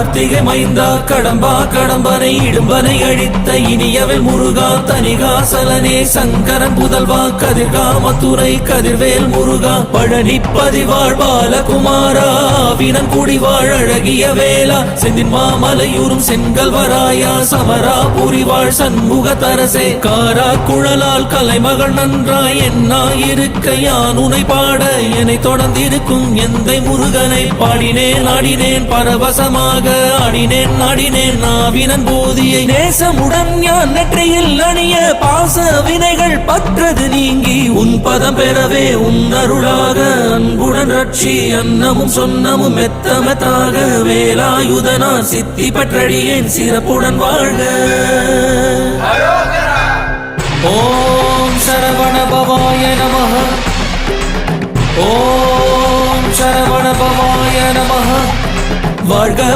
கார்த்திகை மைந்தா கடம்பா கடம்பனை இடும்பனை அழித்த இனியவள் முருகா தனிகாசலனே சங்கரன் புதல்வா கதிர்காமத்துறை கதிர்வேல் முருகா பழனி பதிவாழ் பாலகுமாரா வினன் குடிவாழ் அழகிய வேளா செந்தின் மாமலையூரும் செங்கல்வராயா சமரா புரிவாழ் சண்முக தரசே காரா குழலால் கலைமகள் நன்றாய் என்னாயிருக்க யான் உனை பாட என்னை தொடர்ந்திருக்கும் எந்தை முருகனை பாடினேன் ஆடினேன் பரவசமாக ஆடினேன் ஆடினேன் நாவினன் போதியை நேசமுடன் யான் நெற்றியில் அணிய பாச வினைகள் பற்றது நீங்கி உன் பதம் பெறவே உன் அருளாக அன்புடன் ரட்சி அன்னமும் சொன்னமும் மெத்தமெத்தாக வேலாயுதனா சித்தி பற்றடியேன் சிறப்புடன் வாழ்க. ஓம் சரவண பவாய நமஹ. ஓம் சரவண பவாய நமஹ. வாழ்க